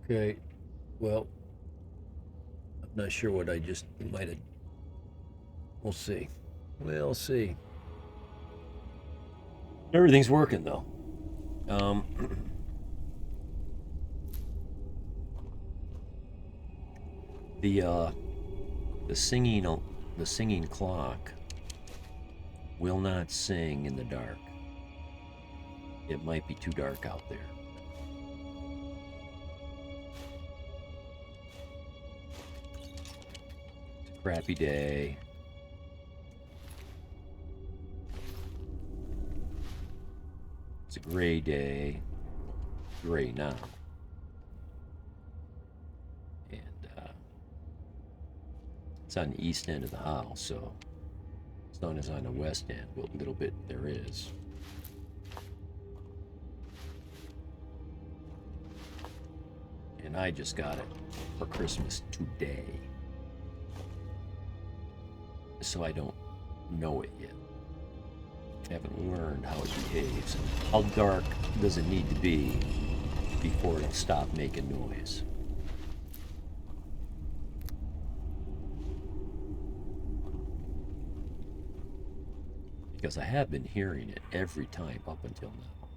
Okay, well, I'm not sure what I just might have. We'll see. We'll see. Everything's working though. Um, the uh, the singing the singing clock will not sing in the dark. It might be too dark out there. It's a crappy day. It's a gray day. Gray now. And it's on the east end of the house, so sun is on the west end. What little bit there is. And I just got it for Christmas today. So I don't know it yet. I haven't learned how it behaves. How dark does it need to be before it'll stop making noise? Because I have been hearing it every time up until now.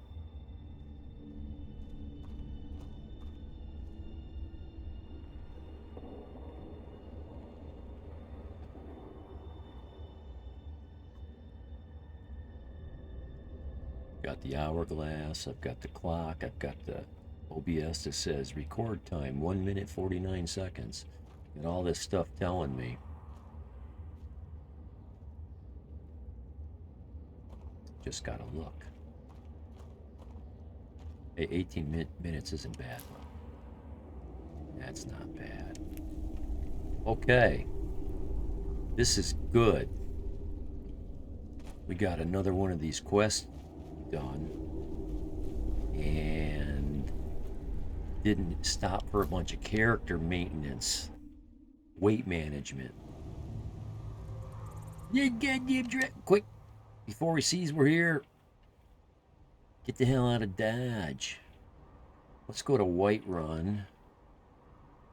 Got the hourglass, I've got the clock, I've got the OBS that says record time 1 minute 49 seconds, and all this stuff telling me. Just gotta look. Hey, 18 minutes isn't bad. That's not bad. Okay. This is good. We got another one of these quests done. And didn't stop for a bunch of character maintenance. Weight management. Quick. Before he sees we're here. Get the hell out of Dodge. Let's go to Whiterun.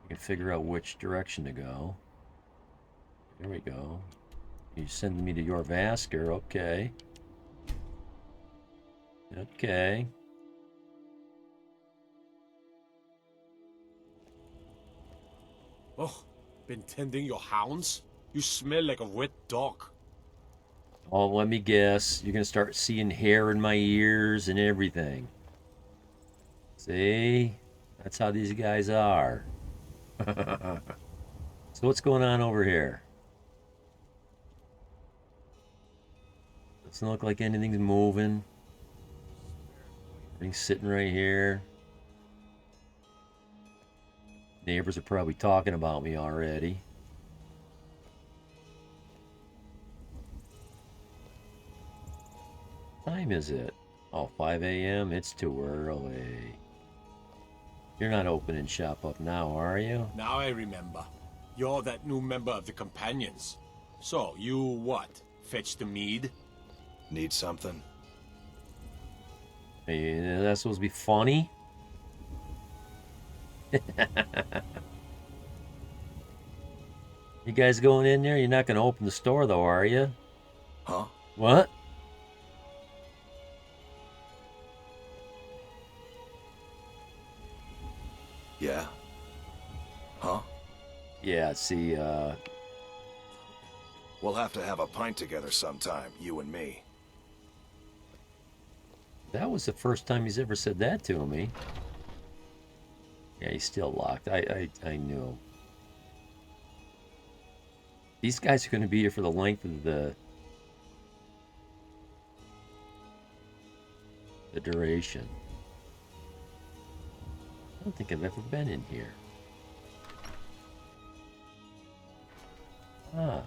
We can figure out which direction to go. There we go. You're sending me to your Vasker. Okay. Okay. Oh, been tending your hounds? You smell like a wet dog. Oh, let me guess. You're going to start seeing hair in my ears and everything. See? That's how these guys are. So what's going on over here? Doesn't look like anything's moving. Everything's sitting right here. Neighbors are probably talking about me already. What time is it? Oh, 5 a.m.? It's too early. You're not opening shop up now, are you? Now I remember. You're that new member of the Companions. So, you what? Fetch the mead? Need something? Hey, that's supposed to be funny? You guys going in there? You're not going to open the store, though, are you? Huh? What? Yeah. Huh? Yeah, see, We'll have to have a pint together sometime, you and me. that was the first time he's ever said that to me. Yeah, he's still locked. I knew. These guys are going to be here for the length of the duration. I don't think I've ever been in here. Ah.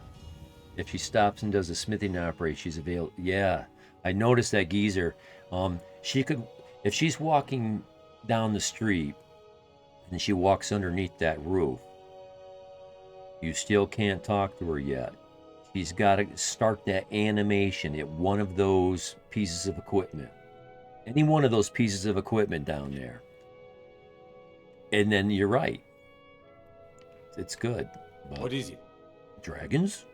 If she stops and does a smithing operation, she's available. Yeah, I noticed that geezer. She could, if she's walking down the street and she walks underneath that roof, you still can't talk to her yet. She's got to start that animation at one of those pieces of equipment. Any one of those pieces of equipment down there. And then you're right. It's good. But What is it? dragons?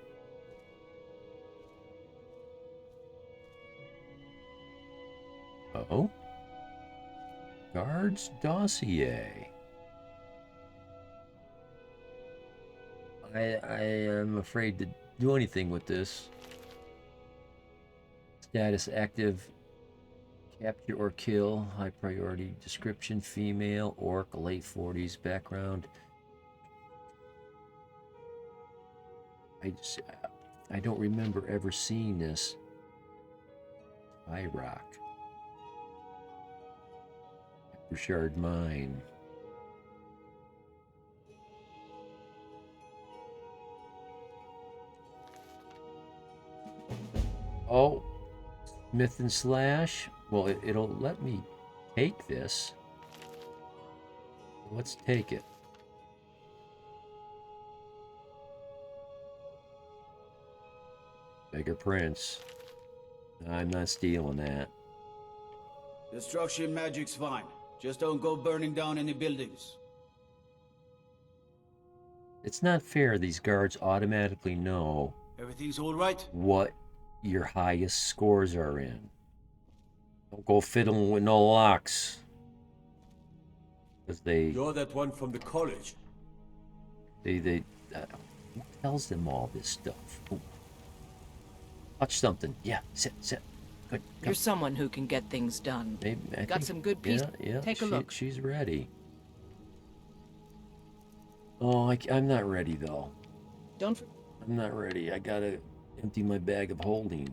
Oh? Guard's dossier. I am afraid to do anything with this. Status active. Capture or kill. High priority. Description female. Orc. Late 40s. Background. I don't remember ever seeing this. High rock. Bouchard mine. Oh, Smith and Slash. Well, it'll let me take this. Let's take it. Beggar Prince. I'm not stealing that. Destruction magic's fine. Just don't go burning down any buildings. It's not fair these guards automatically know Everything's all right? what your highest scores are in. Don't go fiddling with no locks. Because You're that one from the college. who tells them all this stuff? Ooh. Touch something. Yeah, sit. Good. You're someone who can get things done. Maybe, I Got think- some good piece. Yeah, Take a look. She's ready. Oh, I'm not ready though. Don't. I'm not ready. I gotta empty my bag of holding.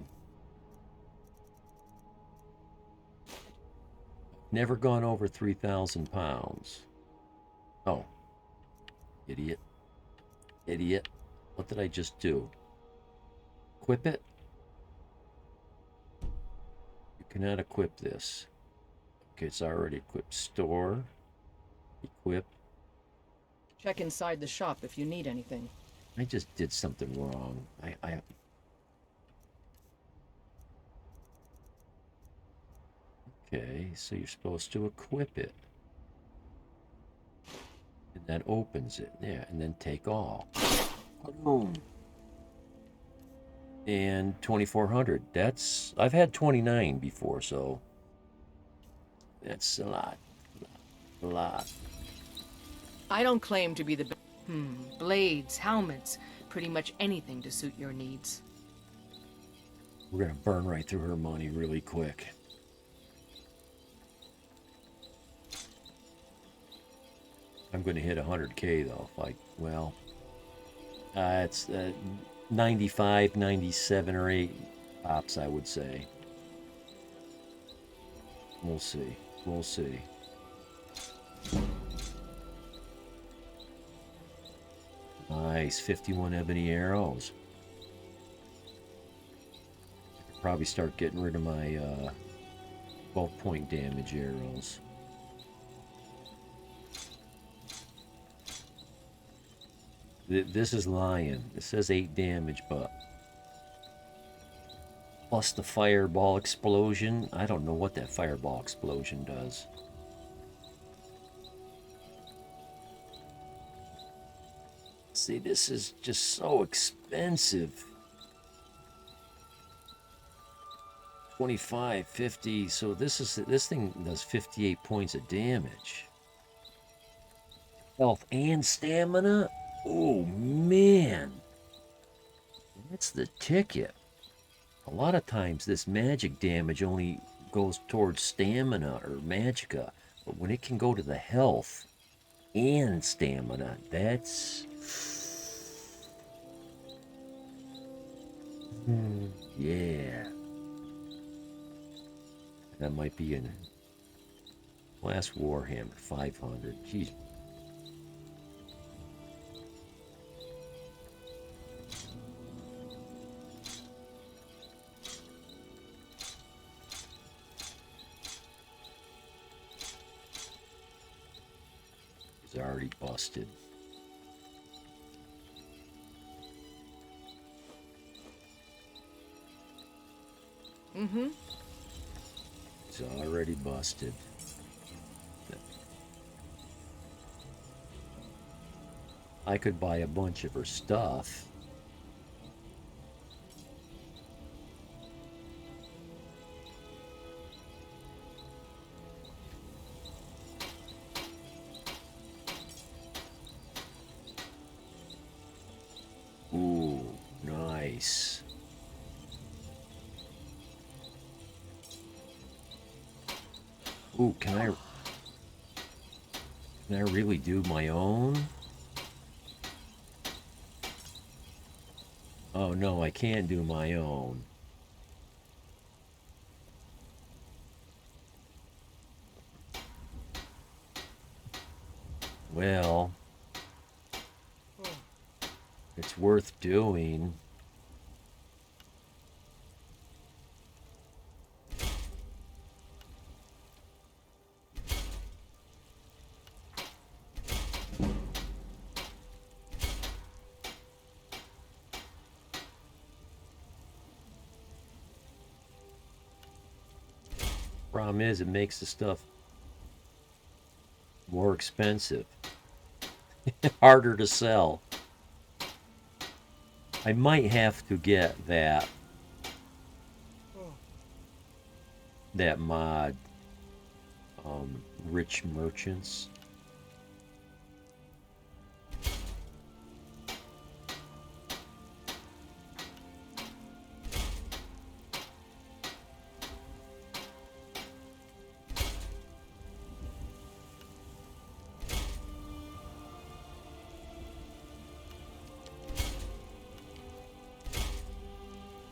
Never gone over 3,000 pounds. Oh. Idiot. What did I just do? Equip it? You cannot equip this. Okay, it's already equipped. Store. Equip. Check inside the shop if you need anything. I just did something wrong. Okay, so you're supposed to equip it. And that opens it. Yeah, and then take all. Boom. And 2,400. That's... I've had 29 before, so... That's a lot. A lot. I don't claim to be the blades, helmets, pretty much anything to suit your needs. We're gonna burn right through her money really quick. I'm gonna hit 100K though. It's 95, 97 or 8 tops, I would say. We'll see. Nice, 51 ebony arrows. I could probably start getting rid of my 12-point damage arrows. This is lying. It says 8 damage, but plus the fireball explosion. I don't know what that fireball explosion does. See, this is just so expensive. 25, 50. So this thing does 58 points of damage. Health and stamina. Oh man, that's the ticket. A lot of times this magic damage only goes towards stamina or magicka, but when it can go to the health and stamina, that's... yeah. That might be in last Warhammer 500. Jeez. He's already busted. Mm-hmm. He's already busted. I could buy a bunch of her stuff. Ooh, nice. Ooh, can I really do my own? Oh no, I can't do my own. Well, it's worth doing. Problem is, it makes the stuff more expensive, harder to sell. I might have to get that mod, Rich Merchants.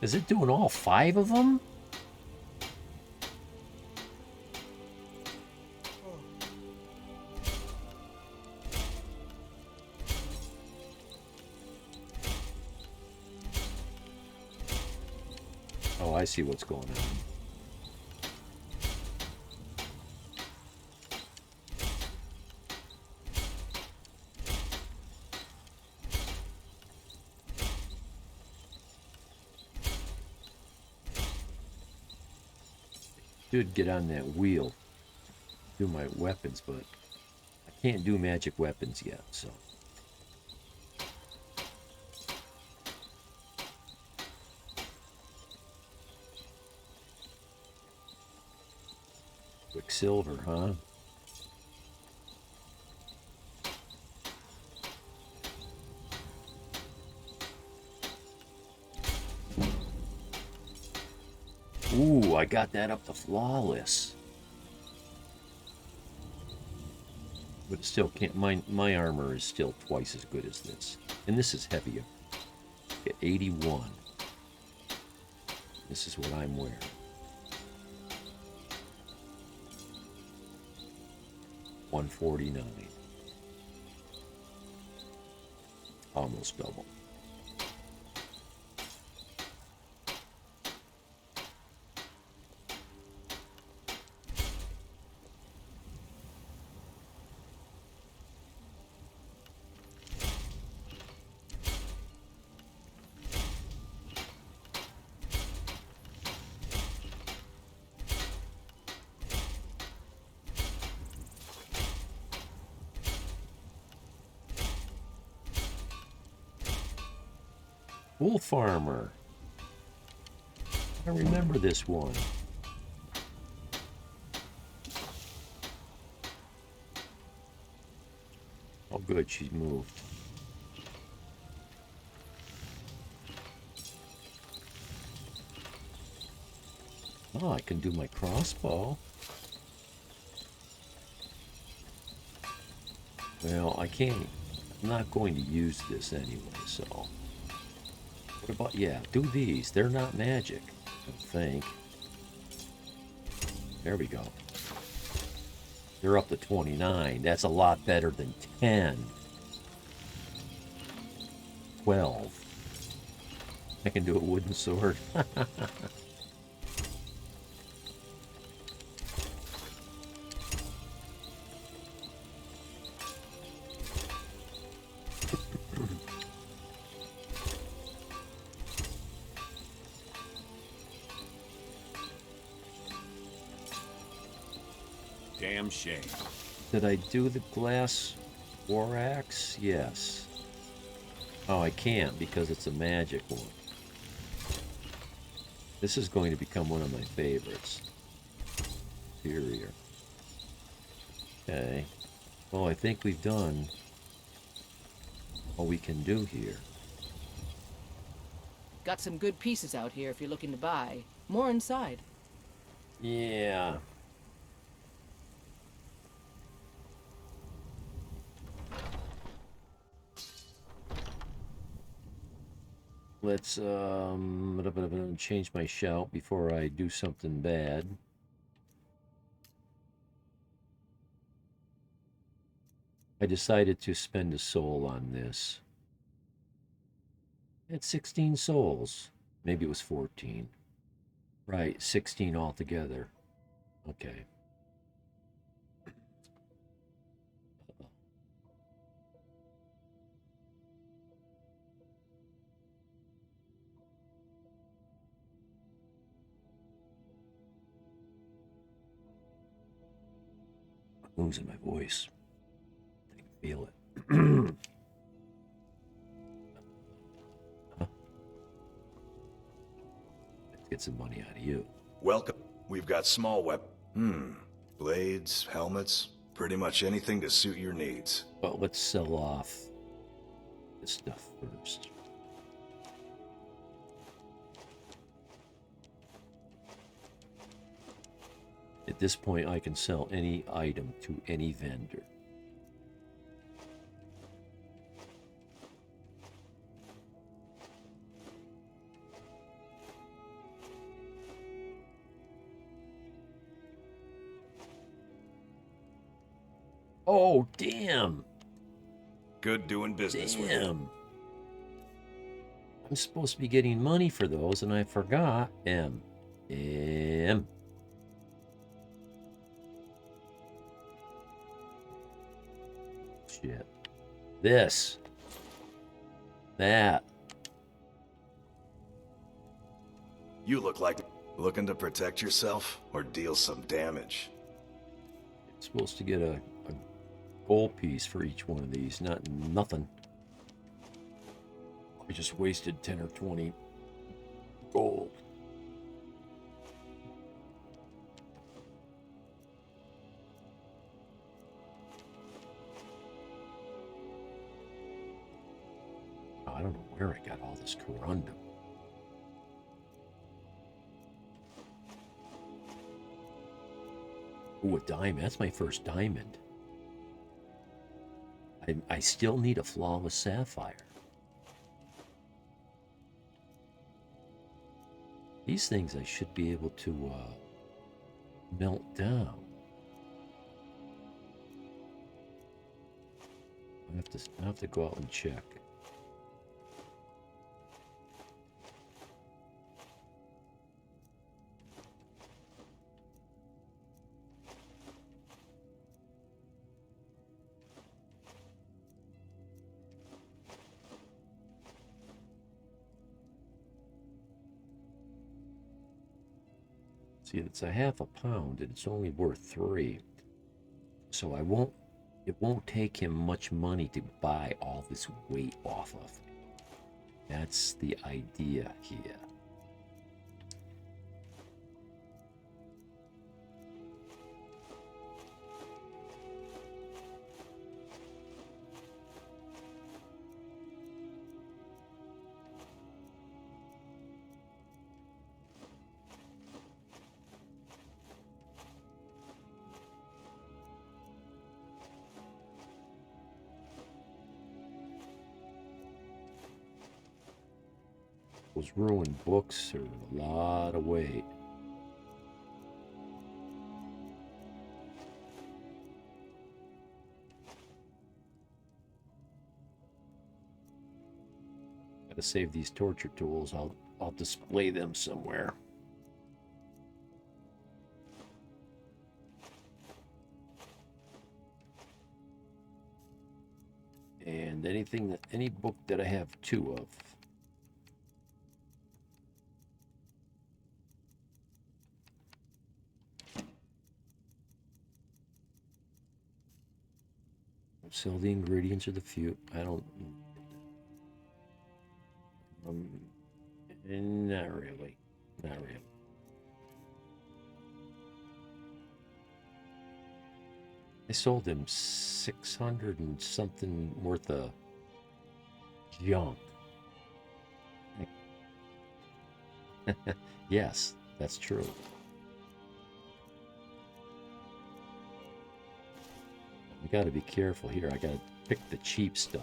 Is it doing all 5 of them? Oh, I see what's going on. Should get on that wheel, do my weapons, but I can't do magic weapons yet, so. Quicksilver, huh? Ooh, I got that up to flawless. But still can't, my armor is still twice as good as this. And this is heavier. At 81. This is what I'm wearing. $149. Almost double. Wolf Armor. I remember this one. Oh good, she's moved. Oh, I can do my crossbow. Well, I can't. I'm not going to use this anyway, so. What about, yeah, do these. They're not magic, I don't think. There we go. They're up to 29. That's a lot better than 10. 12. I can do a wooden sword. Damn shame. Did I do the glass war axe? Yes. Oh, I can't because it's a magic one. This is going to become one of my favorites. Superior. Okay. Well, I think we've done all we can do here. Got some good pieces out here if you're looking to buy. More inside. Yeah. Let's change my shout before I do something bad. I decided to spend a soul on this. It's 16 souls. Maybe it was 14. Right, 16 altogether. Okay. I'm losing my voice. I can feel it. Huh? Let's get some money out of you. Welcome. We've got small blades, helmets, pretty much anything to suit your needs. But let's sell off this stuff first. At this point, I can sell any item to any vendor. Oh, damn! Good doing business with you. Damn! I'm supposed to be getting money for those, and I forgot. M. Shit. This. That. You look like looking to protect yourself or deal some damage. I'm supposed to get a gold piece for each one of these, not nothing. I just wasted 10 or 20 gold. I don't know where I got all this corundum. Ooh, a diamond. That's my first diamond. I still need a flawless sapphire. These things I should be able to melt down. I have to go out and check. See, it's a half a pound and it's only worth 3. So it won't take him much money to buy all this weight off of. That's the idea here. Those ruined books are a lot of weight. Gotta save these torture tools. I'll display them somewhere. And any book that I have 2 of. Sell the ingredients of the few. I don't. Not really. Not really. I sold him 600 and something worth of junk. Yes, that's true. We got to be careful here. I got to pick the cheap stuff.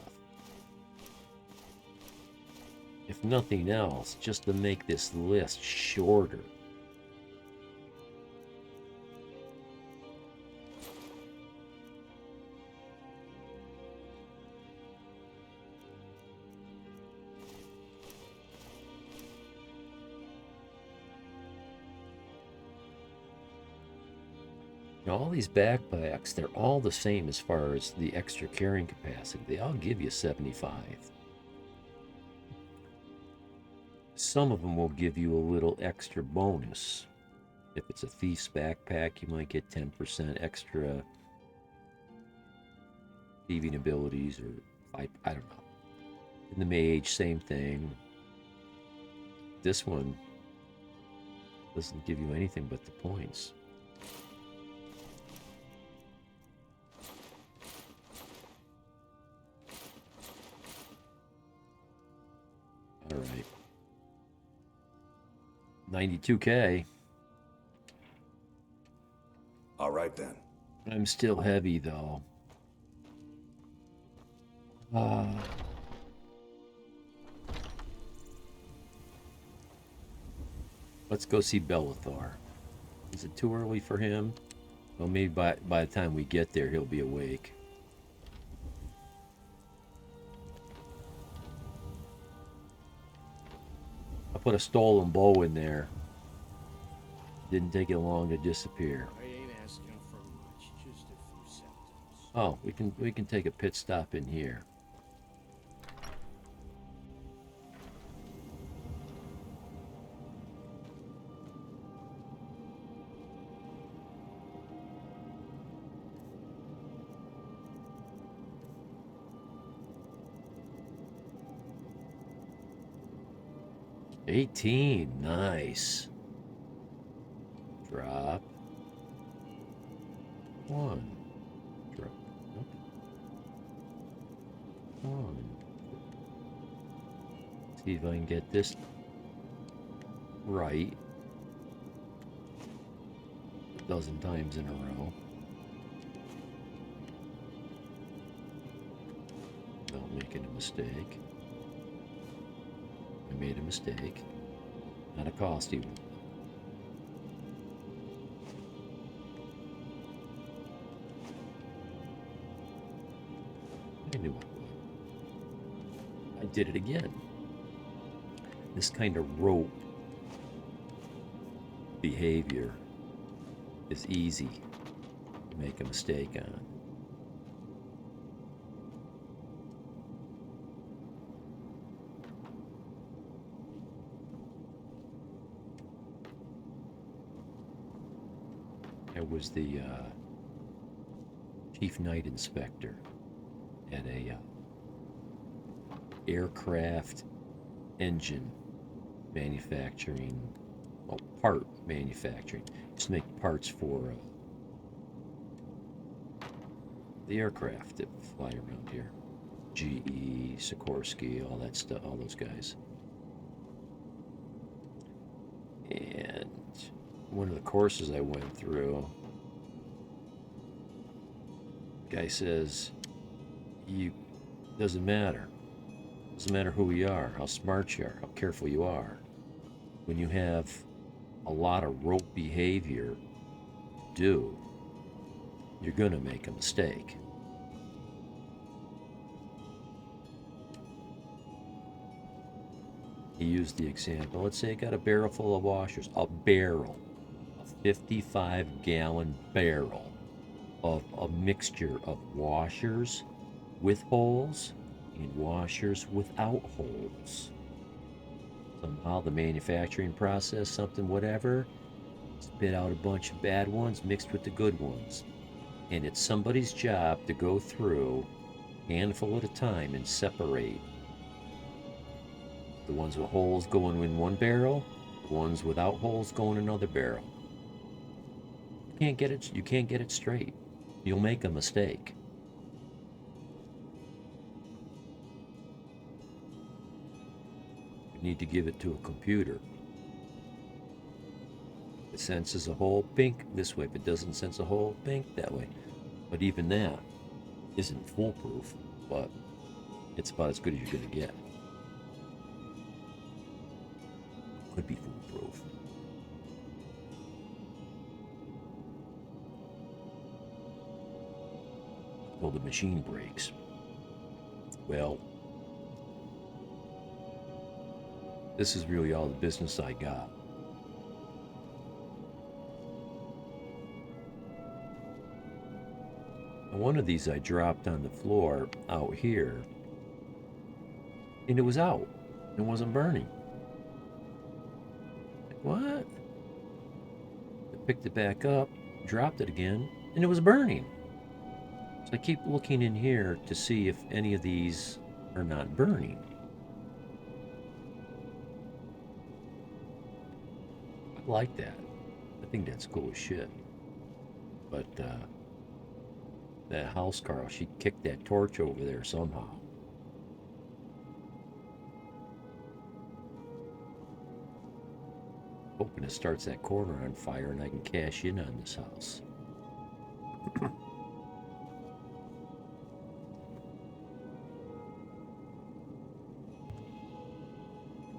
If nothing else, just to make this list shorter. Now, all these backpacks, they're all the same as far as the extra carrying capacity. They all give you 75. Some of them will give you a little extra bonus. If it's a thief's backpack, you might get 10% extra thieving abilities, or I don't know. In the mage, same thing. This one doesn't give you anything but the points. All right. 92K. All right then. I'm still heavy though. Let's go see Bellathar. Is it too early for him? Well, maybe by the time we get there, he'll be awake. I put a stolen bow in there. Didn't take it long to disappear. I ain't asking for much, just a few centimes. Oh, we can take a pit stop in here. $18, nice. Drop. 1. Drop. Nope. 1. See if I can get this right. A dozen times in a row. Without making a mistake. I made a mistake. Not a costly one. I knew I would. I did it again. This kind of rope behavior is easy to make a mistake on. I was the chief night inspector at a aircraft engine manufacturing, well, part manufacturing. Just make parts for the aircraft that fly around here. GE, Sikorsky, all that stuff, all those guys. And one of the courses I went through, guy says, doesn't matter who you are, how smart you are, how careful you are. When you have a lot of rope behavior due, you're gonna make a mistake. He used the example, let's say I got a barrel full of washers, a 55-gallon barrel of a mixture of washers with holes and washers without holes. Somehow the manufacturing process, something whatever, spit out a bunch of bad ones mixed with the good ones. And it's somebody's job to go through, handful at a time, and separate The ones with holes going in one barrel, the ones without holes going in another barrel. You can't get it straight. You'll make a mistake. You need to give it to a computer. If it senses a hole, pink this way. If it doesn't sense a hole, pink that way. But even that isn't foolproof, but it's about as good as you're gonna get. Could be foolproof. Well, the machine breaks. Well, this is really all the business I got. And one of these I dropped on the floor out here, and it was out. It wasn't burning. Like, what? I picked it back up, dropped it again, and it was burning. So I keep looking in here to see if any of these are not burning. I like that. I think that's cool as shit. But that house girl, she kicked that torch over there somehow. Hoping it starts that corner on fire and I can cash in on this house.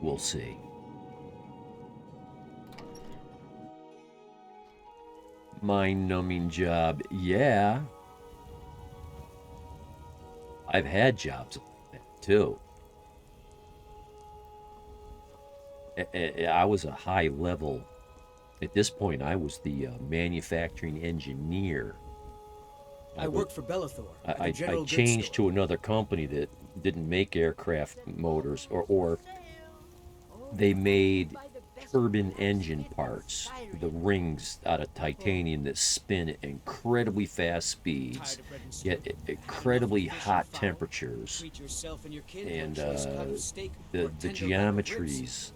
We'll see. Mind-numbing job, yeah. I've had jobs like that too. I was a high level. At this point, I was the manufacturing engineer. I worked for Bellathor. I changed to another company that didn't make aircraft motors, or they made turbine engine parts, the rings out of titanium that spin at incredibly fast speeds, yet incredibly hot temperatures, and the geometries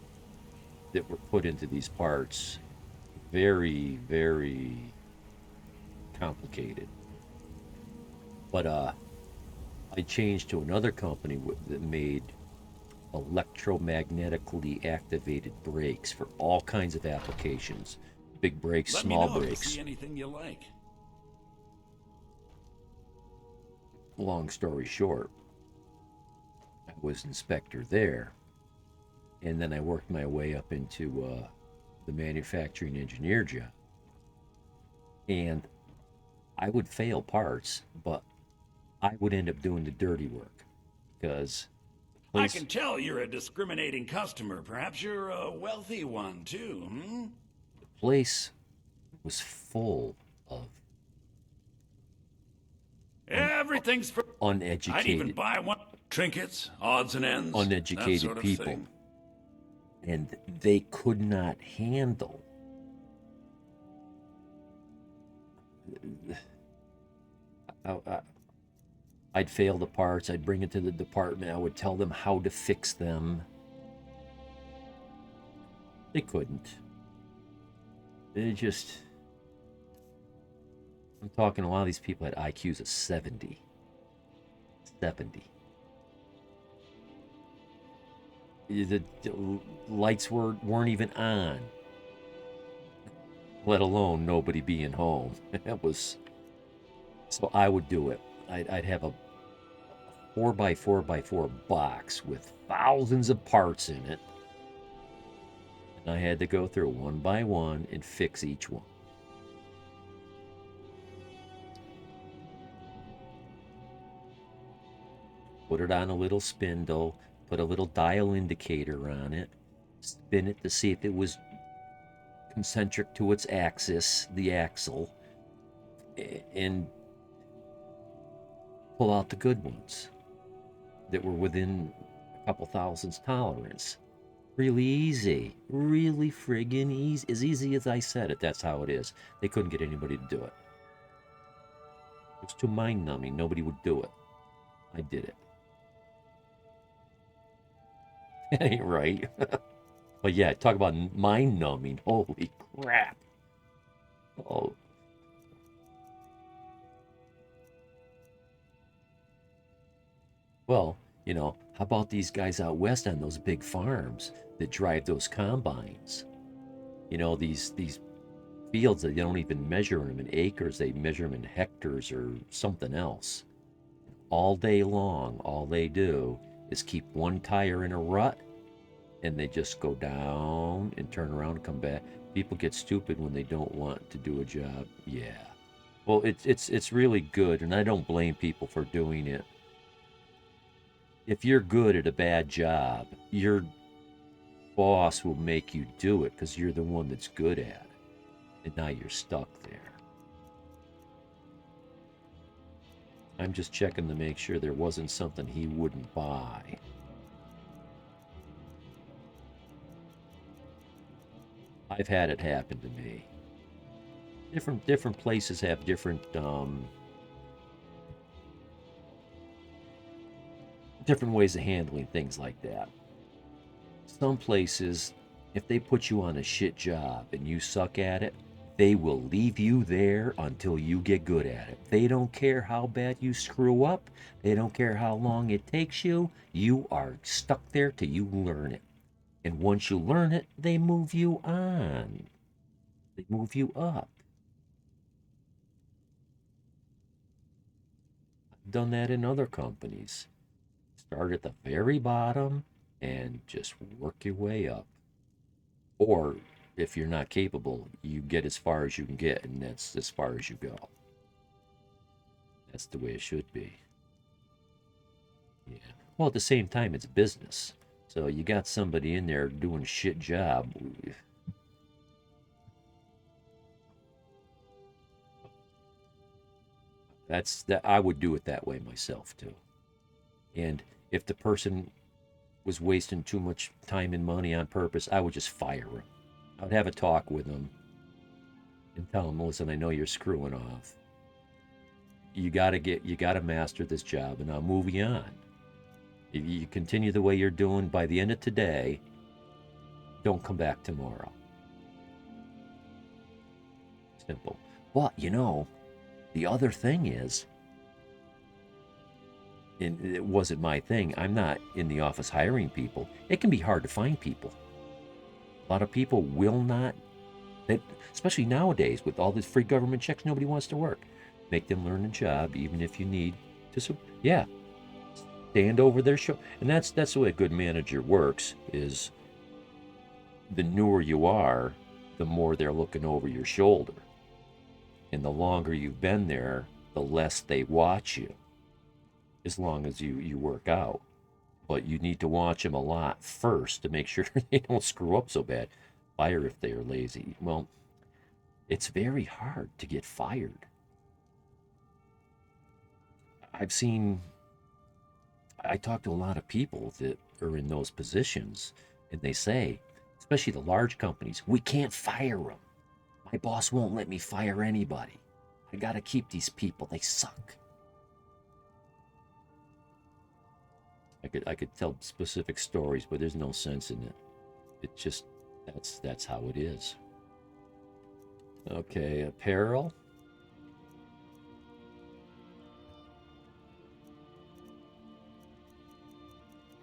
that were put into these parts, very, very complicated. But I changed to another company that made electromagnetically activated brakes for all kinds of applications. Big brakes, small brakes. See anything you like. Long story short, I was inspector there, and then I worked my way up into the manufacturing engineer job. And I would fail parts, but I would end up doing the dirty work because I can tell you're a discriminating customer. Perhaps you're a wealthy one, too, hmm? the place was full of Everything's for... I'd even uneducated, buy one. Trinkets, odds and ends, that uneducated sort of people. thing. And they could not handle I'd fail the parts, I'd bring it to the department, I would tell them how to fix them. They couldn't. They just... I'm talking, a lot of these people had IQs of 70. 70. The lights weren't even on, let alone nobody being home. It was... So I would do it. I'd have a 4x4x4 box with thousands of parts in it. And I had to go through one by one and fix each one. Put it on a little spindle, put a little dial indicator on it, spin it to see if it was concentric to its axis, the axle, and pull out the good ones that were within a couple thousandths tolerance. Really easy. Really friggin' easy. As easy as I said it, that's how it is. They couldn't get anybody to do it. It was too mind-numbing. Nobody would do it. I did it. That ain't right. But yeah, talk about mind numbing. Holy crap. Oh. Well, how about these guys out west on those big farms that drive those combines? These fields that they don't even measure them in acres, they measure them in hectares or something else. All day long, all they do is keep one tire in a rut and they just go down and turn around and come back. People get stupid when they don't want to do a job. Yeah. Well, it's really good, and I don't blame people for doing it. If you're good at a bad job, your boss will make you do it because you're the one that's good at it. And now you're stuck there. I'm just checking to make sure there wasn't something he wouldn't buy. I've had it happen to me. Different places have different ways of handling things like that. Some places, if they put you on a shit job and you suck at it, they will leave you there until you get good at it. They don't care how bad you screw up. They don't care how long it takes you. You are stuck there till you learn it. And once you learn it, they move you on. They move you up. I've done that in other companies. Start at the very bottom and just work your way up. Or if you're not capable, you get as far as you can get, and that's as far as you go. That's the way it should be. Yeah. Well, at the same time, it's business. So you got somebody in there doing a shit job. I would do it that way myself too. And if the person was wasting too much time and money on purpose, I would just fire him. I would have a talk with him and tell him, listen, I know you're screwing off. You gotta master this job, and I'll move you on. If you continue the way you're doing, by the end of today, don't come back tomorrow. Simple. But the other thing is, and it wasn't my thing, I'm not in the office hiring people. It can be hard to find people. A lot of people will not, especially nowadays with all this free government checks, nobody wants to work. Make them learn a job, even if you need to, stand over their shoulder. And that's the way a good manager works, is the newer you are, the more they're looking over your shoulder. And the longer you've been there, the less they watch you, as long as you work out. But you need to watch them a lot first to make sure they don't screw up so bad. Fire if they are lazy. Well, it's very hard to get fired. I talk to a lot of people that are in those positions, and they say, especially the large companies, we can't fire them. My boss won't let me fire anybody. I gotta keep these people. They suck. I could tell specific stories, but there's no sense in it. It just, that's how it is. Okay, apparel.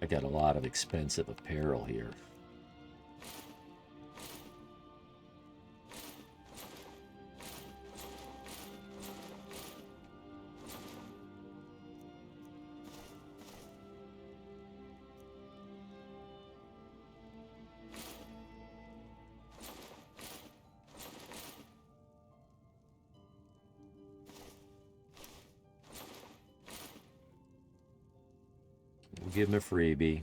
I got a lot of expensive apparel here. We'll give him a freebie.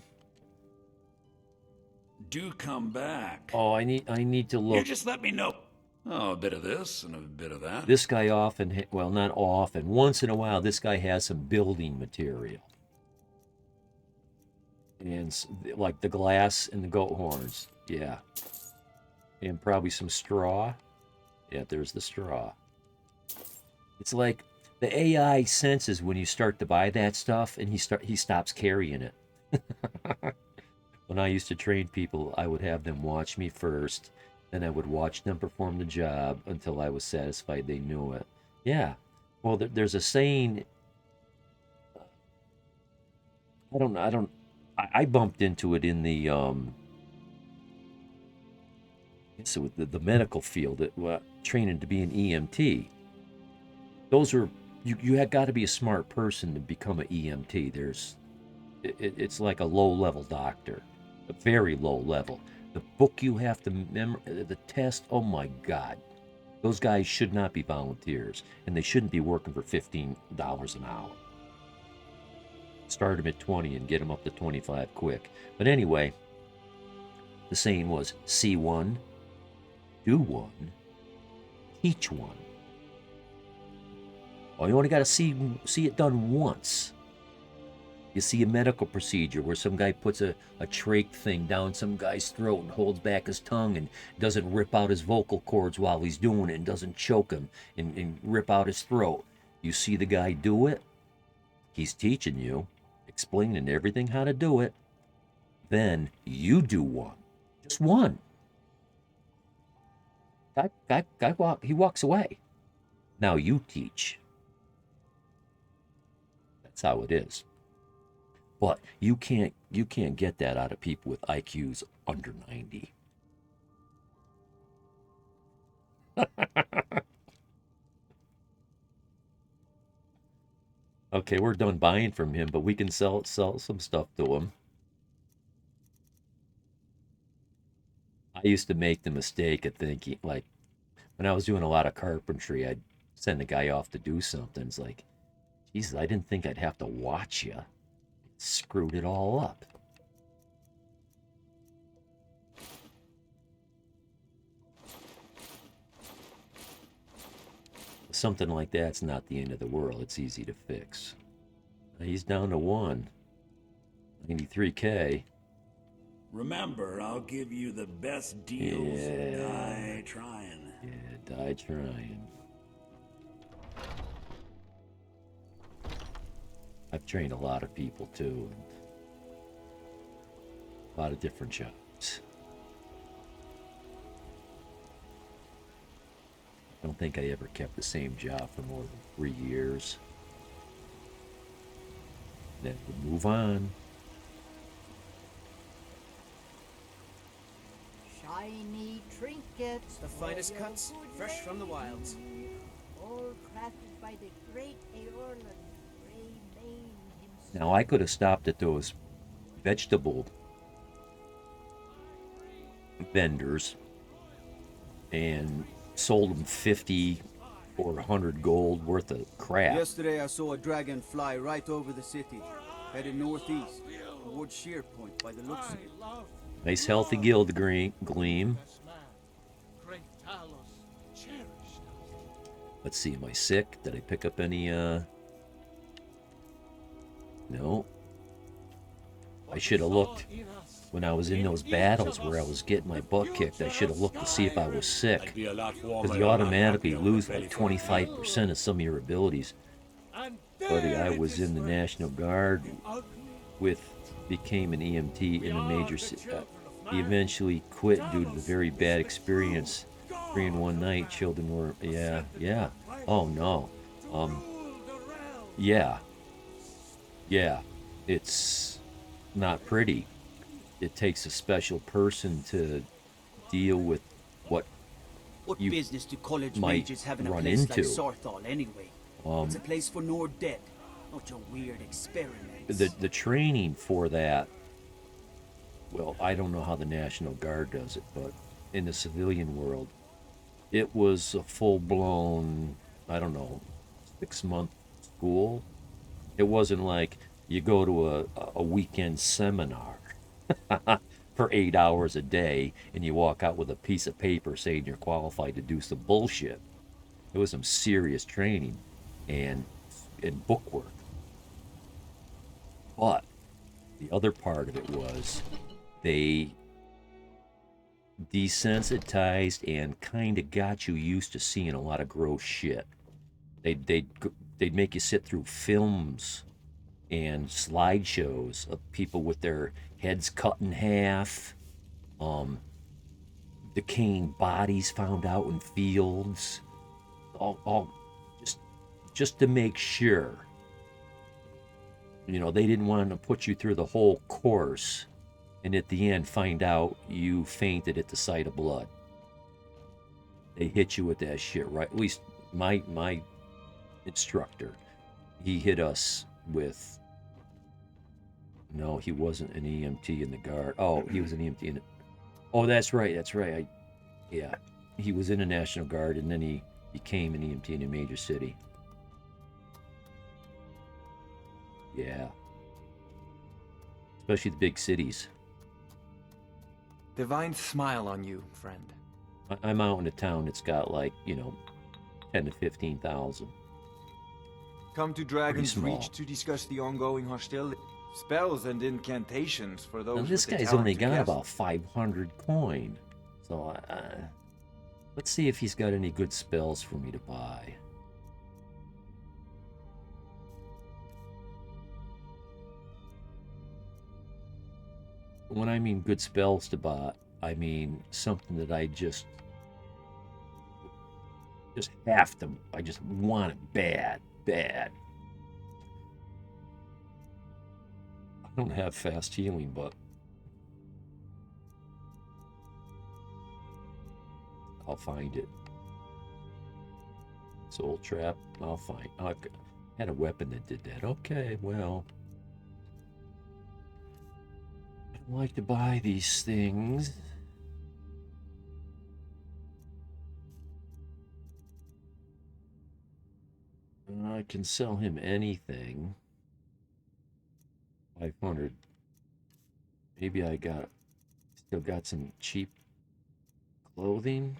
Do come back. Oh, I need to look. You just let me know. Oh, a bit of this and a bit of that. This guy often, well, not often, once in a while, this guy has some building material. And like the glass and the goat horns. Yeah. And probably some straw. Yeah, there's the straw. It's like the AI senses when you start to buy that stuff, and he stops carrying it. When I used to train people, I would have them watch me first, then I would watch them perform the job until I was satisfied they knew it. Yeah. Well, there's a saying. I bumped into it in the so the medical field, training to be an EMT. Those are you had got to be a smart person to become an EMT. It's like a low level doctor, a very low level. The book you have to the test. Oh my God, those guys should not be volunteers, and they shouldn't be working for $15 an hour. Start them at 20 and get them up to 25 quick. But anyway, the saying was, see one, do one, teach one. Oh, you only got to see it done once. You see a medical procedure where some guy puts a trach thing down some guy's throat and holds back his tongue and doesn't rip out his vocal cords while he's doing it and doesn't choke him and rip out his throat. You see the guy do it. He's teaching you, explaining everything how to do it. Then you do one. Just one. He walks away. Now you teach. That's how it is. But you can't get that out of people with IQs under 90. Okay, we're done buying from him, but we can sell some stuff to him. I used to make the mistake of thinking, like, when I was doing a lot of carpentry, I'd send a guy off to do something. It's like, Jesus, I didn't think I'd have to watch you. Screwed it all up. Something like that's not the end of the world. It's easy to fix. He's down to 93K. Remember, I'll give you the best deals. Yeah. Die trying. Yeah, die trying. I've trained a lot of people too, and a lot of different jobs. I don't think I ever kept the same job for more than 3 years. Then we move on. Shiny trinkets. The finest cuts, fresh from the wilds. All crafted by the great Aorlan, Grey Mane himself. Now I could have stopped at those vegetable vendors and sold them 50 or 100 gold worth of crap. Yesterday I saw a dragon fly right over the city, headed northeast, towards Sheerpoint by the looks of it. Nice healthy guild gleam. Let's see, am I sick? Did I pick up any, No. I should have looked when I was in those battles where I was getting my butt kicked. I should have looked to see if I was sick. Because you automatically lose like 25% of some of your abilities. Buddy, I was in the National Guard became an EMT in a major city. He eventually quit due to the very bad experience. 3 in one night, children were, yeah. Oh no. Yeah. It's not pretty. It takes a special person to deal with what you business do college might mages have in a run place into. like Sarthal anyway? It's a place for Nord-dead, not your weird experiments. The training for that, well, I don't know how the National Guard does it, but in the civilian world, it was a full-blown, 6-month school. It wasn't like you go to a weekend seminar for 8 hours a day and you walk out with a piece of paper saying you're qualified to do some bullshit. It was some serious training and book work. But the other part of it was they desensitized and kind of got you used to seeing a lot of gross shit. They'd make you sit through films and slideshows of people with their heads cut in half, decaying bodies found out in fields, all just to make sure. You know, they didn't want to put you through the whole course and at the end find out you fainted at the sight of blood. They hit you with that shit, right? At least my instructor, he hit us with, no, he wasn't an EMT in the guard. Oh, he was an EMT in it. Oh, that's right. Yeah, he was in the National Guard, and then he became an EMT in a major city. Yeah. Especially the big cities. Divine smile on you, friend. I'm out in a town that's got like, 10 to 15,000. Come to Dragon's small. Reach to discuss the ongoing hostility. Spells and incantations for those Now, this with the guy's talent only to got guess. about 500 coin. So, let's see if he's got any good spells for me to buy. When I mean good spells to buy, I mean something that I just have to, I just want it bad. I don't have fast healing, but I'll find it. Soul trap, I'll find. Oh, I've had a weapon that did that. Okay, well, I don't like to buy these things. I can sell him anything. 500. Maybe I still got some cheap clothing.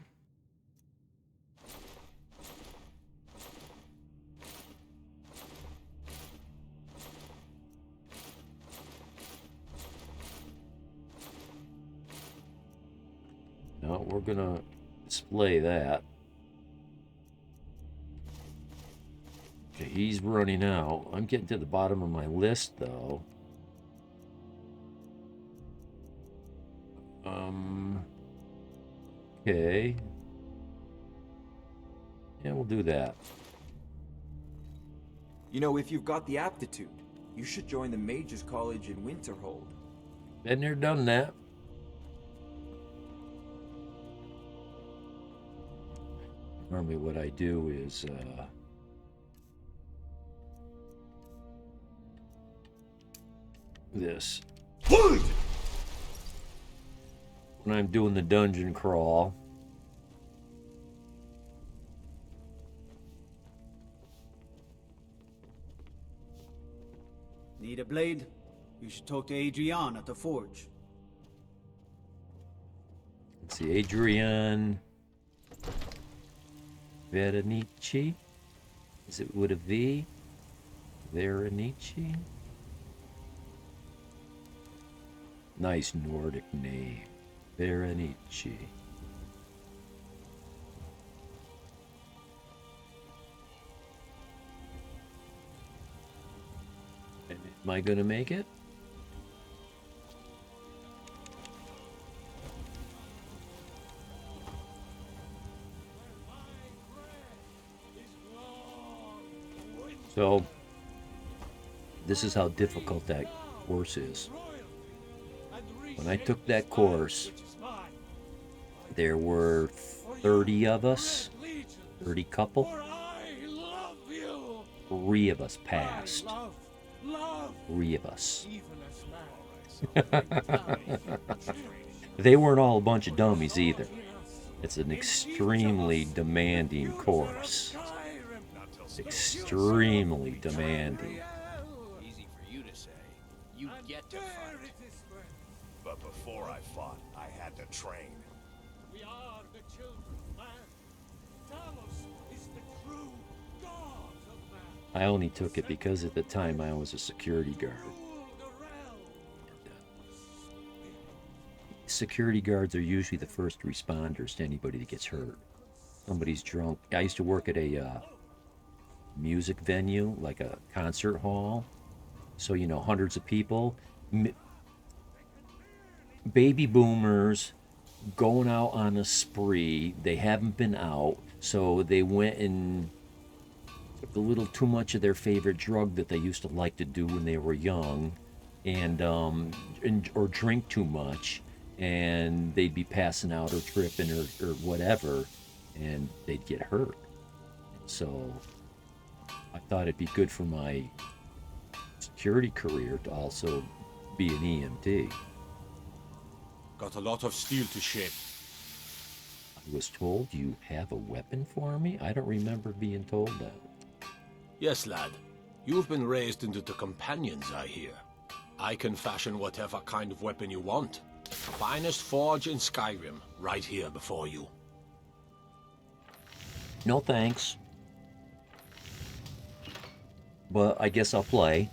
No, we're gonna display that. Okay, he's running out. I'm getting to the bottom of my list, though. Okay. Yeah, we'll do that. You know, if you've got the aptitude, you should join the Mages College in Winterhold. Been there, done that. Normally what I do is, this. When I'm doing the dungeon crawl, Need a blade? You should talk to Adrian at the forge. let's see, Adrian Veronici. Is it with a V? Veronici? Nice Nordic name. Veronici. Am I gonna make it? So, this is how difficult that course is. When I took that course, there were 30 of us, 30 couple. 3 of us passed. 3 of us. They weren't all a bunch of dummies either. It's an extremely demanding course. Extremely demanding. Easy for you to say. You get to fight. But before I fought, I had to train. We are the children of man. Talos is the true god of man. I only took it because at the time I was a security guard. Rule the realm. Security guards are usually the first responders to anybody that gets hurt. Somebody's drunk. I used to work at a music venue, like a concert hall, So, you know, hundreds of people. Baby boomers going out on a spree. They haven't been out, so they went and took a little too much of their favorite drug that they used to like to do when they were young, and or drink too much, and they'd be passing out or tripping or whatever, and they'd get hurt. So I thought it'd be good for my security career to also be an EMT. Got a lot of steel to shape. I was told you have a weapon for me? I don't remember being told that. Yes, lad. You've been raised into the companions, I hear. I can fashion whatever kind of weapon you want. Finest forge in Skyrim, right here before you. No thanks. But I guess I'll play.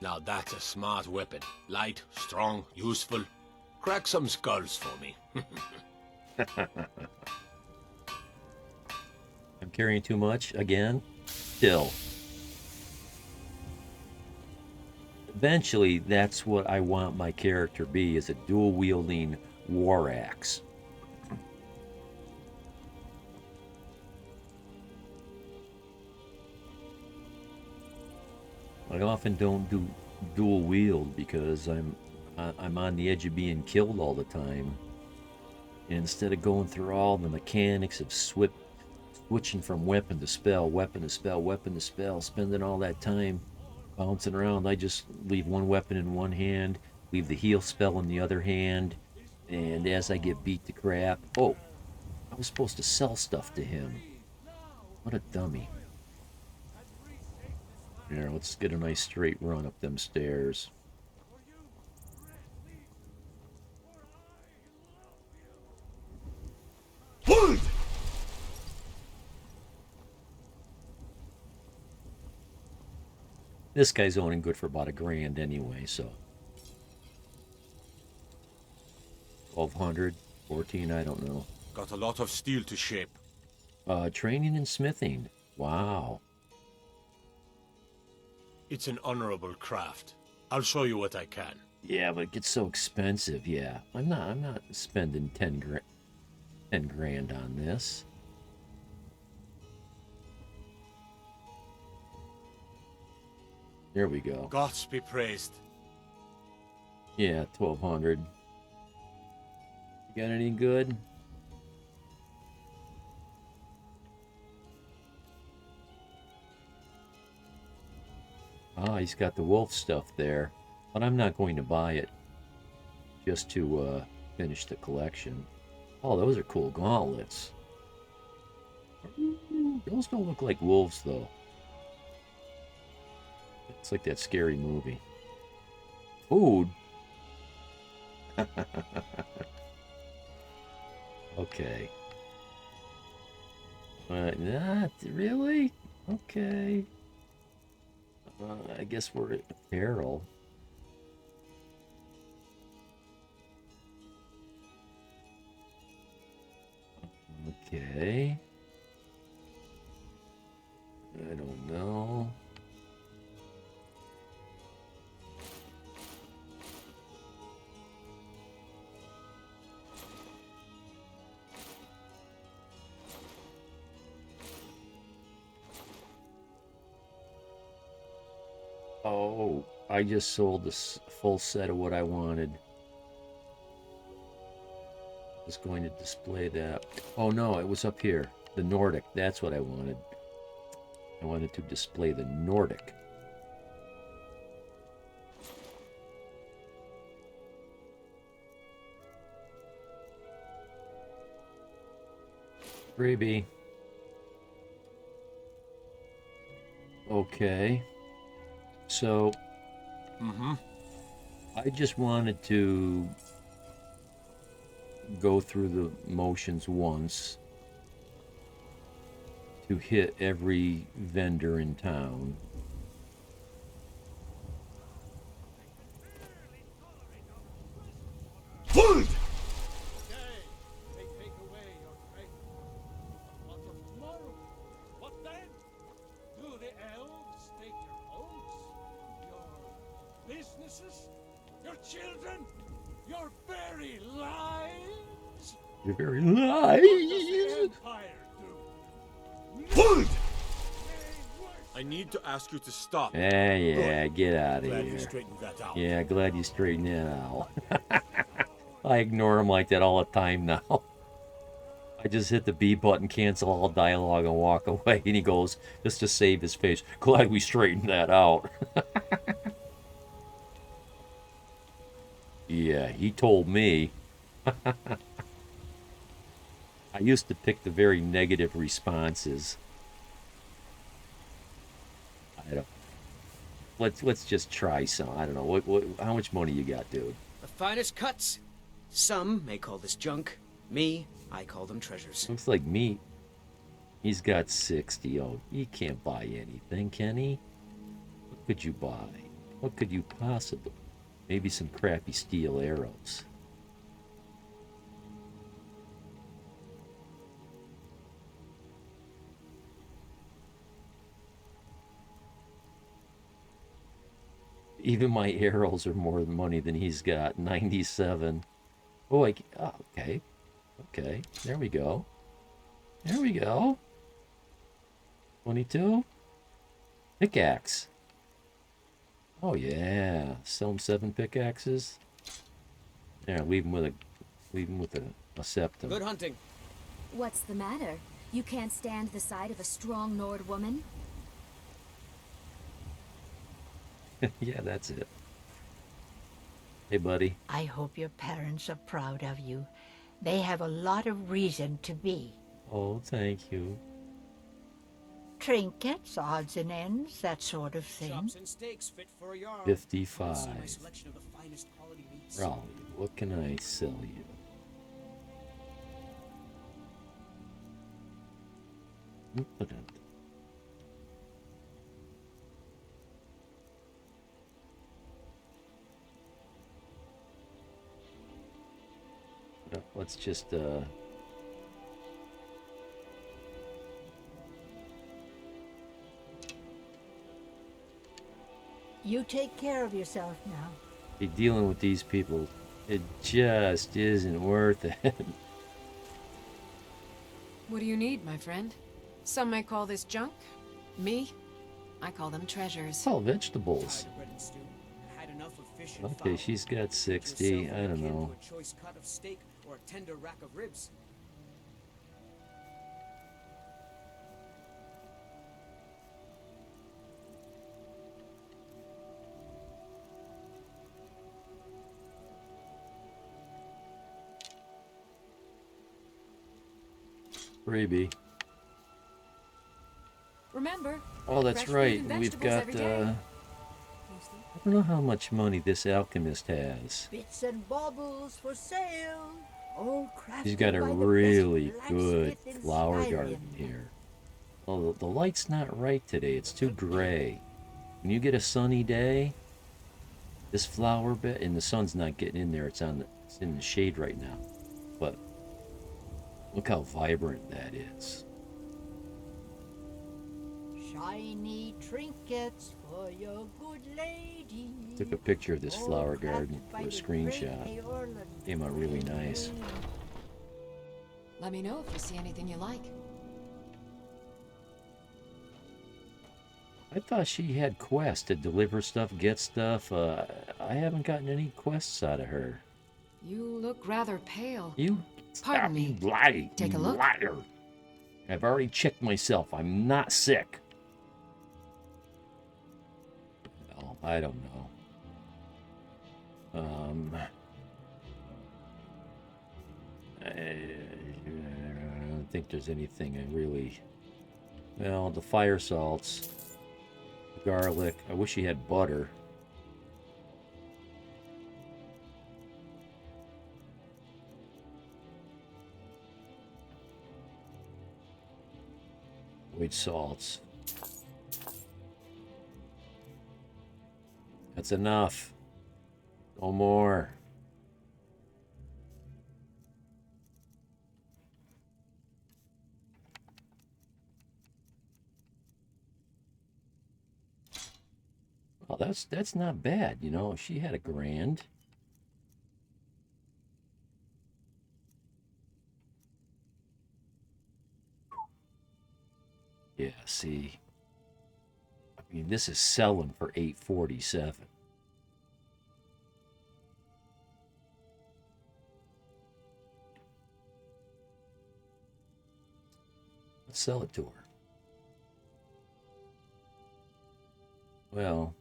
Now that's a smart weapon. Light, strong, useful. Crack some skulls for me. I'm carrying too much again. Still. Eventually, that's what I want my character be, is a dual-wielding war axe. I often don't do dual wield because I'm on the edge of being killed all the time. And instead of going through all the mechanics of switching from weapon to spell, weapon to spell, weapon to spell, spending all that time bouncing around, I just leave one weapon in one hand, leave the heal spell in the other hand, and as I get beat to crap, oh, I was supposed to sell stuff to him. What a dummy. Here, let's get a nice straight run up them stairs. This guy's owning good for about $1,000 anyway, so 1,200, 14, I don't know. Got a lot of steel to shape. Training and smithing. Wow. It's an honorable craft. I'll show you what I can. Yeah, but it gets so expensive. Yeah, I'm not spending 10 grand on this. There we go. Gods be praised. Yeah, 1,200. You got any good? Ah, he's got the wolf stuff there, but I'm not going to buy it just to finish the collection. Oh, those are cool gauntlets. Those don't look like wolves, though. It's like that scary movie. Food? Okay. Not really? Okay. I guess we're at apparel. Okay. I don't know. Oh, I just sold this full set of what I wanted. I was going to display that. Oh no, it was up here. The Nordic, that's what I wanted. I wanted to display the Nordic. Freebie. Okay. So, I just wanted to go through the motions once to hit every vendor in town. businesses, your children, your very lives. You're very What does the lies. Empire do? I need to ask you to stop. Yeah, get out of Glad you here. straightened that out. Yeah, glad you straightened that out. I ignore him like that all the time now. I just hit the B button, cancel all dialogue, and walk away. And he goes, just to save his face, glad we straightened that out. Yeah, he told me. I used to pick the very negative responses. I don't. Let's just try some. I don't know. How much money you got, dude? The finest cuts. Some may call this junk. Me, I call them treasures. Looks like meat. He's got 60. Oh, he can't buy anything, can he? What could you buy? What could you possibly? Maybe some crappy steel arrows. Even my arrows are more money than he's got. 97. Oh, okay. Okay, there we go. There we go. 22. Pickaxe. Oh yeah, sell him 7 pickaxes. There, leave him with a septum. Good hunting. What's the matter? You can't stand the sight of a strong Nord woman? Yeah, that's it. Hey, buddy. I hope your parents are proud of you. They have a lot of reason to be. Oh, thank you. Trinkets, odds and ends, that sort of thing. Chops and steaks fit for a yard. 55. See my selection of the finest quality meats. Raleigh, what can I sell you? Let's just You take care of yourself now. be dealing with these people. It just isn't worth it. What do you need, my friend? Some may call this junk. Me, I call them treasures. Oh, vegetables. Tired of bread and stew. Had enough of fish and Okay, fowl. she's got Treat 60. yourself I don't akin to know. a choice cut of steak or a tender rack of ribs. Freebie. Remember? Oh, that's fresh right. fruit and We've vegetables got, every day. I don't know how much money this alchemist has. Bits and baubles for sale. All crafted He's got a by the really best good blacksmith in flower Skyrim. garden here. Oh, the light's not right today. It's too gray. When you get a sunny day, this flower bed, and the sun's not getting in there. It's in the shade right now. But look how vibrant that is. Shiny trinkets for your good lady. Took a picture of this All flower crafted garden by for a the screenshot. great Eorlund. Came out really nice. Let me know if you see anything you like. I thought she had quests to deliver stuff, get stuff. I haven't gotten any quests out of her. You look rather pale. You Pardon me. Lie, Take a you look. liar. I've already checked myself. I'm not sick. Well, I don't know. I don't think there's anything I really. Well, the fire salts, garlic. I wish he had butter. White salts. That's enough. No more. Well, that's not bad, you know. She had a grand. Yeah, see. I mean, this is selling for $847. Let's sell it to her. Well,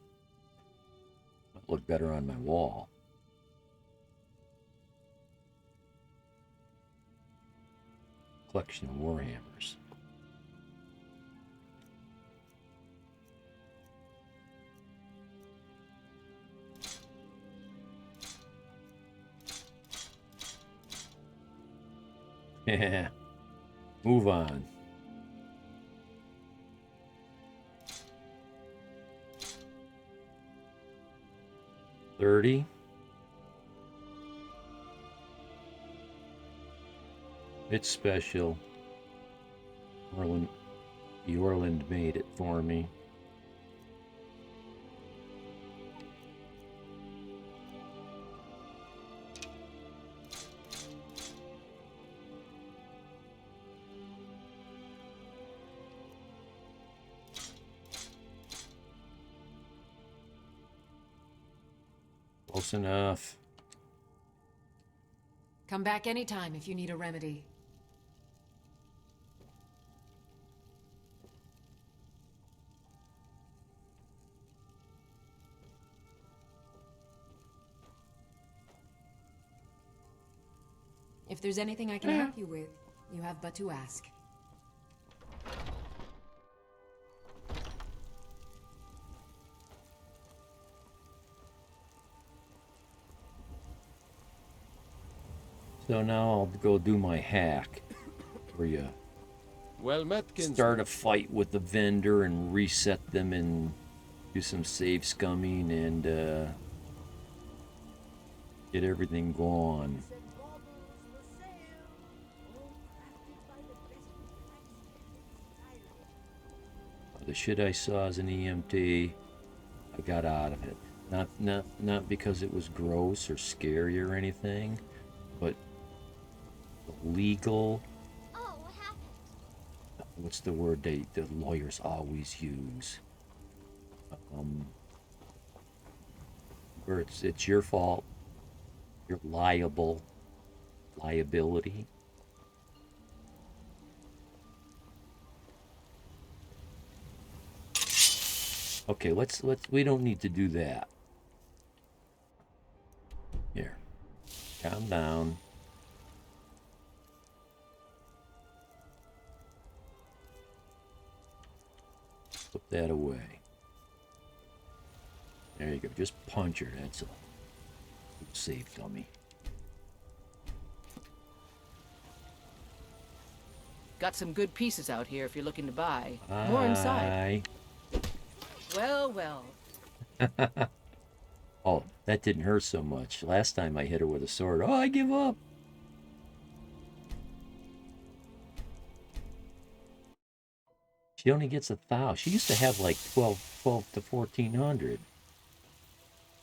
might look better on my wall. Collection of Warhammers. Yeah. Move on. $30. It's special. Orland made it for me. Close enough. Come back anytime if you need a remedy. If there's anything I can help you with, you have but to ask. So now I'll go do my hack where you Well met, Kinsman. start a fight with the vendor and reset them and do some save scumming and get everything going. The shit I saw as an EMT, I got out of it. Not because it was gross or scary or anything, but the legal. Oh, what happened? What's the word the lawyers always use? Where it's your fault, you're liable, liability. Okay, let's we don't need to do that. Here. Calm down. Put that away. There you go. Just punch her, that's all. Save dummy. Got some good pieces out here if you're looking to buy. More inside. Well, well. Oh, that didn't hurt so much. Last time I hit her with a sword. Oh, I give up. She only gets 1,000. She used to have like 12 to 1,400.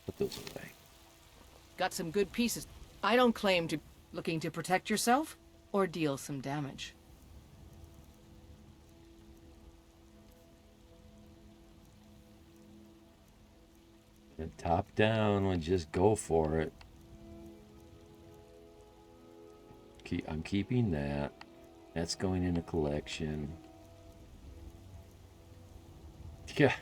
Put those away. Got some good pieces. I don't claim to... Looking to protect yourself or deal some damage? And top down, and just go for it. I'm keeping that. That's going in a collection. Yeah.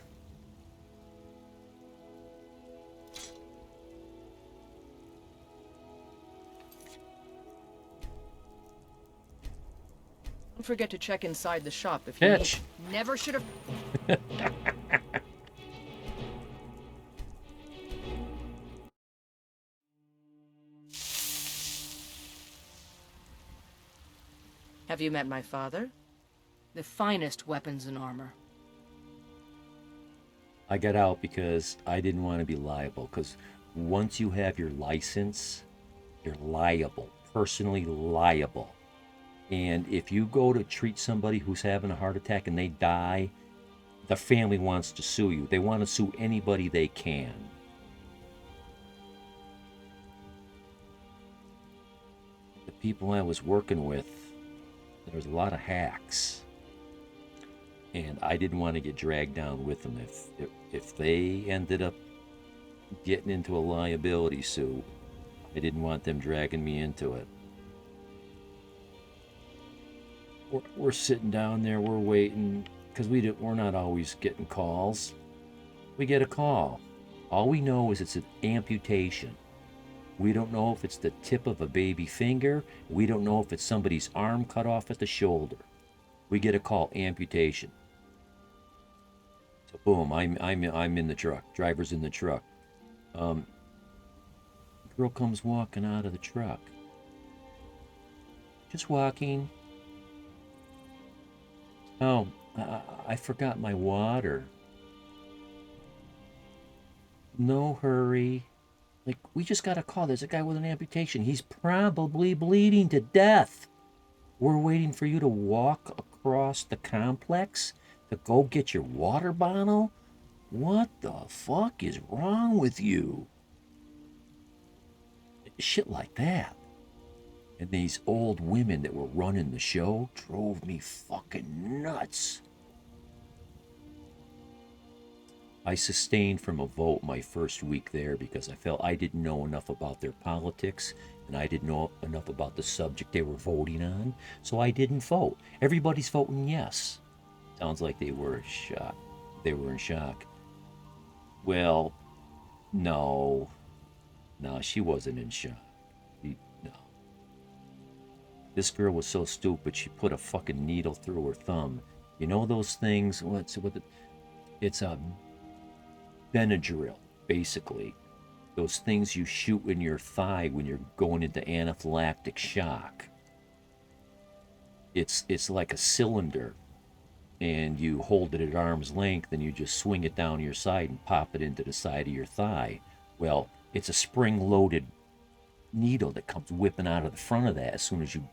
Don't forget to check inside the shop if you Hitch. need. Never should have... Have you met my father? The finest weapons and armor. I got out because I didn't want to be liable. Because once you have your license, you're liable. Personally liable. And if you go to treat somebody who's having a heart attack and they die, the family wants to sue you. They want to sue anybody they can. The people I was working with, there was a lot of hacks. And I didn't want to get dragged down with them. If they ended up getting into a liability suit, I didn't want them dragging me into it. We're sitting down there, we're waiting, because we're not always getting calls. We get a call. All we know is it's an amputation. We don't know if it's the tip of a baby finger. We don't know if it's somebody's arm cut off at the shoulder. We get a call, amputation. So boom, I'm in the truck. Driver's in the truck. Girl comes walking out of the truck. Just walking. Oh, I forgot my water. No hurry. Like, we just got a call. There's a guy with an amputation. He's probably bleeding to death. We're waiting for you to walk across the complex to go get your water bottle? What the fuck is wrong with you? Shit like that. And these old women that were running the show drove me fucking nuts. I sustained from a vote my first week there because I felt I didn't know enough about their politics and I didn't know enough about the subject they were voting on, so I didn't vote. Everybody's voting yes. Sounds like they were in shock. They were in shock. Well, no, she wasn't in shock. No. This girl was so stupid, she put a fucking needle through her thumb. You know those things? It's a Benadryl, basically. Those things you shoot in your thigh when you're going into anaphylactic shock. It's like a cylinder, and you hold it at arm's length, and you just swing it down your side and pop it into the side of your thigh. Well, it's a spring-loaded needle that comes whipping out of the front of that as soon as you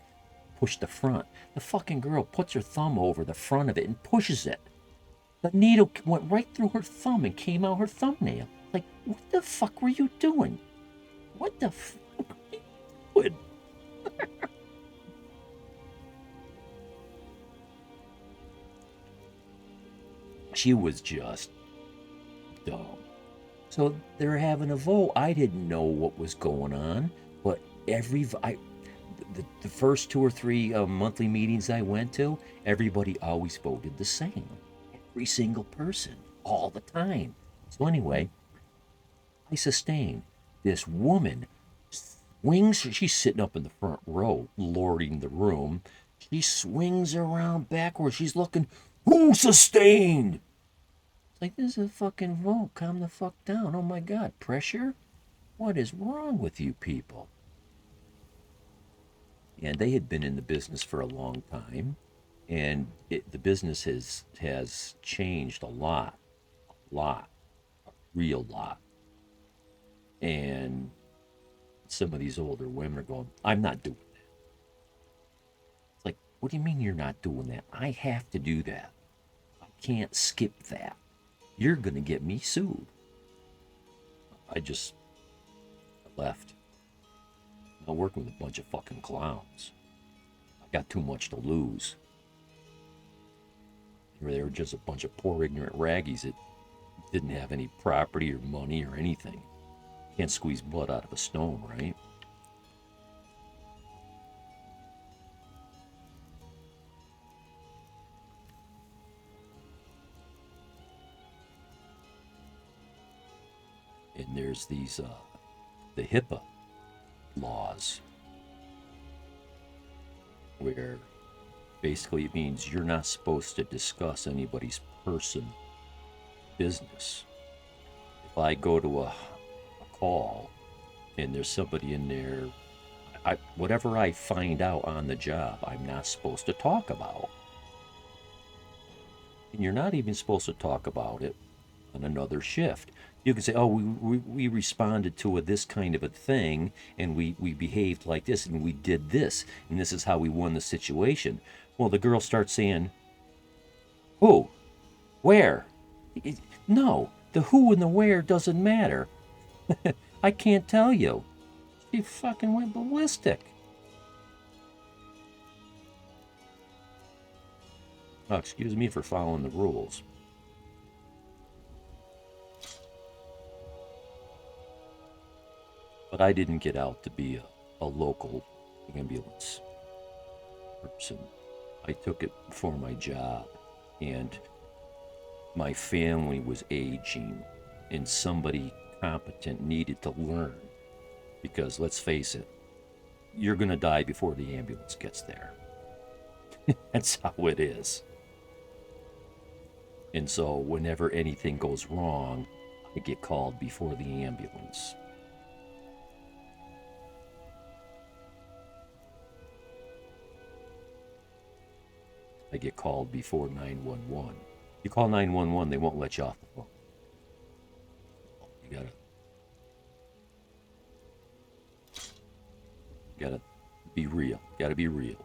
push the front. The fucking girl puts her thumb over the front of it and pushes it. The needle went right through her thumb and came out her thumbnail. Like, what the fuck were you doing? What the fuck were you doing? She was just dumb. So they're having a vote. I didn't know what was going on, but the first 2 or 3 monthly meetings I went to, everybody always voted the same. Every single person, all the time. So anyway, I sustained. This woman swings, she's sitting up in the front row, lording the room. She swings around backwards. She's looking, who sustained? It's like, this is a fucking vote. Calm the fuck down. Oh my God, pressure? What is wrong with you people? And they had been in the business for a long time. And the business has changed a lot, a real lot. And some of these older women are going, I'm not doing that. It's like, what do you mean you're not doing that? I have to do that. I can't skip that. You're going to get me sued. I just left. I'm working with a bunch of fucking clowns. I got too much to lose. They were just a bunch of poor, ignorant raggies that didn't have any property or money or anything. Can't squeeze blood out of a stone, right? And there's these, the HIPAA laws, where basically it means you're not supposed to discuss anybody's business. If I go to a call and there's somebody in there, whatever I find out on the job, I'm not supposed to talk about. And you're not even supposed to talk about it on another shift. You can say, oh, we responded to this kind of a thing, and we behaved like this, and we did this, and this is how we won the situation. Well, the girl starts saying, who? Where? No, the who and the where doesn't matter. I can't tell you. She fucking went ballistic. Oh, excuse me for following the rules. But I didn't get out to be a local ambulance person. I took it for my job, and my family was aging, and somebody competent needed to learn. Because let's face it, you're gonna die before the ambulance gets there. That's how it is. And so whenever anything goes wrong, I get called before the ambulance. I get called before 911. You call 911, they won't let you off the phone. You gotta be real. Gotta be real.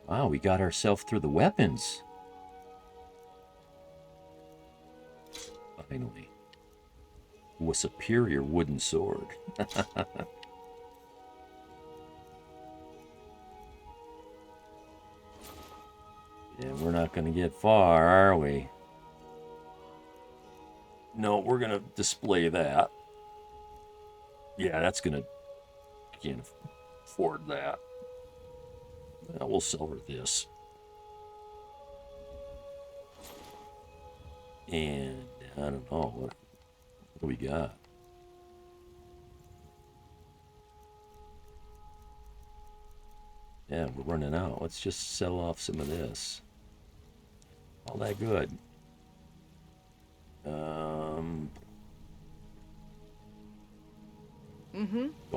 Wow, we got ourselves through the weapons. Finally. A superior wooden sword. Yeah, we're not going to get far, are we? No, we're going to display that. Yeah, that's going to... Can't afford that. Well, we'll sell her this. And I don't know, what do we got? Yeah, we're running out. Let's just sell off some of this. All that good. Don't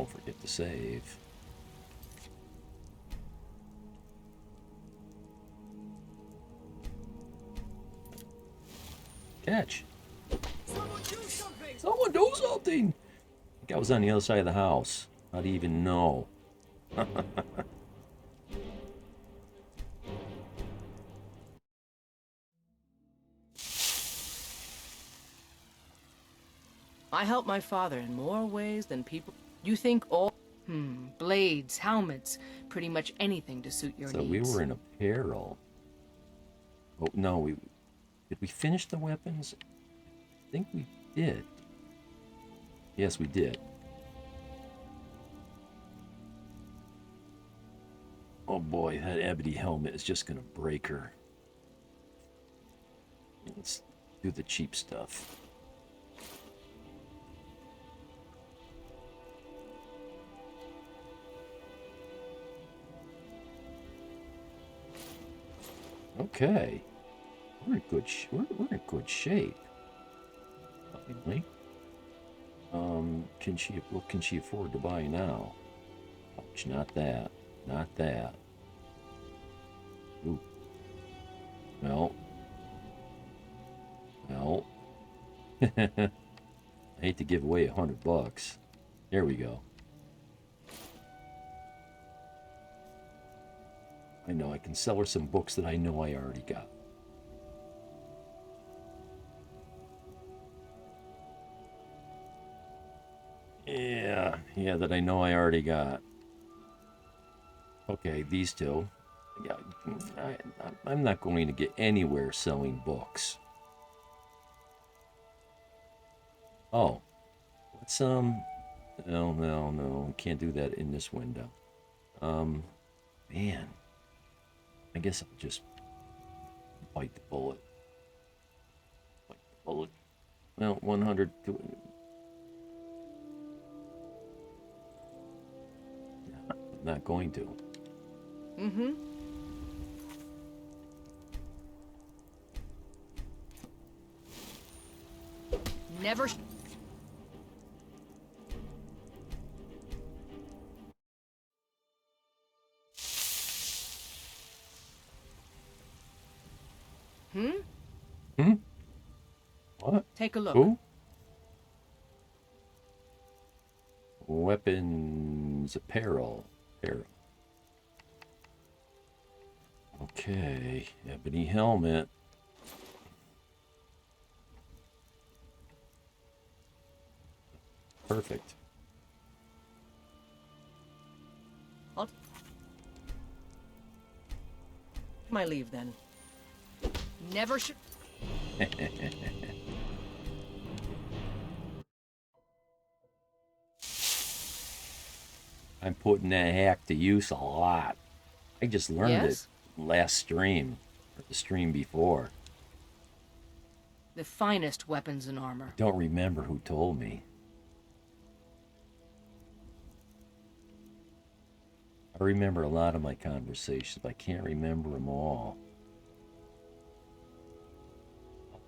forget to save. Catch. Someone do something! Someone do something! I think I was on the other side of the house. How do you even know? I help my father in more ways than people. You think all... blades, helmets, pretty much anything to suit your So needs. we were in apparel. Oh, no, did we finish the weapons? I think we did. Yes, we did. Oh boy, that ebony helmet is just gonna break her. Let's do the cheap stuff. Okay, we're in good. We're in good shape. Finally. What can she afford to buy now? Ouch, not that. Not that. Ooh. Well. Well. I hate to give away $100. There we go. I know, I can sell her some books that I know I already got. Yeah, that I know I already got. Okay, these two. Yeah, I'm not going to get anywhere selling books. Oh, let's no, can't do that in this window. Man, I guess I'll just bite the bullet. Bite the bullet. Well, 100 to. I'm not going to. Never. What? Take a look. Who? Weapons, apparel. Okay, ebony helmet. Perfect. I'll my leave then. Never should. I'm putting that hack to use a lot. I just learned Yes? it last stream, or the stream before. The finest weapons and armor. Don't remember who told me. I remember a lot of my conversations, but I can't remember them all.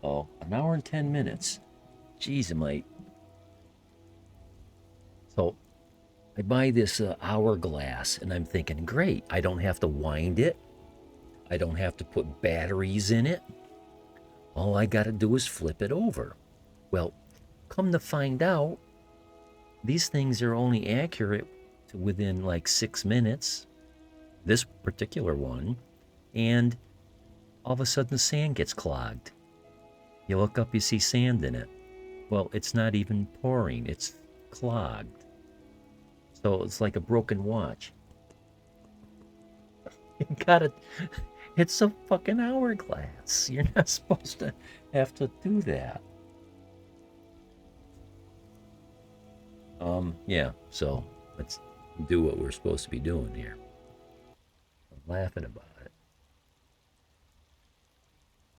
Oh, an hour and 10 minutes. Jeez, am I... So, I buy this hourglass, and I'm thinking, great, I don't have to wind it. I don't have to put batteries in it. All I got to do is flip it over. Well, come to find out, these things are only accurate to within like 6 minutes. This particular one. And all of a sudden the sand gets clogged. You look up, you see sand in it. Well, it's not even pouring, it's clogged. So it's like a broken watch. You gotta... It's a fucking hourglass. You're not supposed to have to do that. Yeah, so let's do what we're supposed to be doing here. I'm laughing about it.